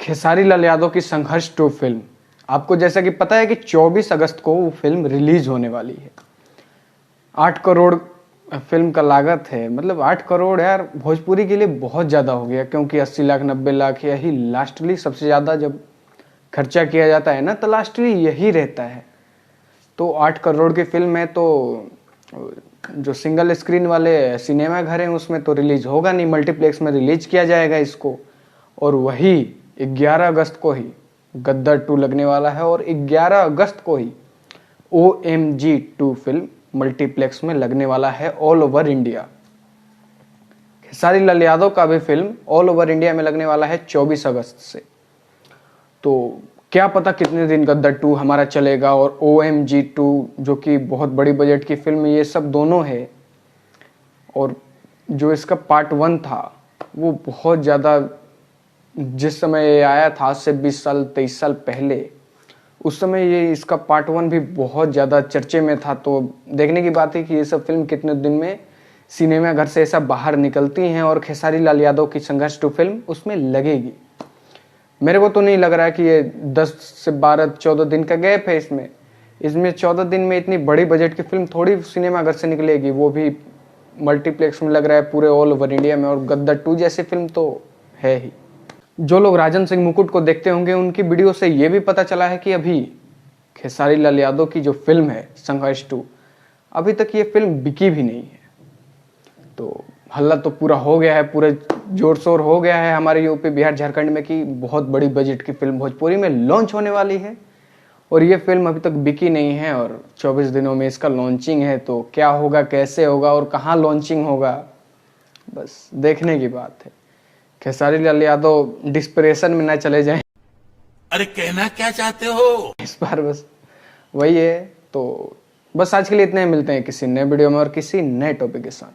खेसारी लाल यादव की संघर्ष 2 फिल्म, आपको जैसा कि पता है कि 24 अगस्त को वो फिल्म रिलीज होने वाली है। 8 करोड़ फिल्म का लागत है। मतलब 8 करोड़ यार भोजपुरी के लिए बहुत ज़्यादा हो गया, क्योंकि 80 लाख 90 लाख यही लास्टली सबसे ज़्यादा जब खर्चा किया जाता है ना, तो लास्टली यही रहता है। तो 8 करोड़ की फिल्म है, तो जो सिंगल स्क्रीन वाले सिनेमा घर हैं उसमें तो रिलीज होगा नहीं, मल्टीप्लेक्स में रिलीज किया जाएगा इसको। और वही 11 अगस्त को ही गद्दार 2 लगने वाला है, और 11 अगस्त को ही OMG 2 फिल्म मल्टीप्लेक्स में लगने वाला है all over India. Khesari Lal Yadav का भी फिल्म ऑल ओवर इंडिया में लगने वाला है 24 अगस्त से। तो क्या पता कितने दिन गद्दार 2 हमारा चलेगा और OMG 2 जो कि बहुत बड़ी बजट की फिल्म, ये सब दोनों है। और जो इसका पार्ट 1 था वो बहुत ज़्यादा, जिस समय ये आया था आज से 20 साल 23 साल पहले, उस समय ये इसका पार्ट 1 भी बहुत ज़्यादा चर्चे में था। तो देखने की बात है कि ये सब फिल्म कितने दिन में सिनेमा घर से ऐसा बाहर निकलती हैं और खेसारी लाल यादव की संघर्ष 2 फिल्म उसमें लगेगी। मेरे को तो नहीं लग रहा है कि ये 10 से 12 14 दिन का गैप है इसमें 14 दिन में इतनी बड़ी बजट की फिल्म थोड़ी सिनेमा घर से निकलेगी, वो भी मल्टीप्लेक्स में लग रहा है पूरे ऑल ओवर इंडिया में। और गद्दार 2 जैसी फिल्म तो है ही। जो लोग राजन सिंह मुकुट को देखते होंगे उनकी वीडियो से ये भी पता चला है कि अभी खेसारी लाल यादव की जो फिल्म है संघर्ष 2, अभी तक ये फिल्म बिकी भी नहीं है। तो हल्ला तो पूरा हो गया है, पूरे जोर शोर हो गया है हमारे यूपी बिहार झारखंड में कि बहुत बड़ी बजट की फिल्म भोजपुरी में लॉन्च होने वाली है, और ये फिल्म अभी तक बिकी नहीं है और 24 दिनों में इसका लॉन्चिंग है। तो क्या होगा, कैसे होगा और कहाँ लॉन्चिंग होगा, बस देखने की बात है। खेसारी लाल यादव डिस्प्रेशन में ना चले जाएं, अरे कहना क्या चाहते हो इस बार बस वही है। तो बस आज के लिए इतने ही, मिलते हैं किसी नए वीडियो में और किसी नए टॉपिक के साथ।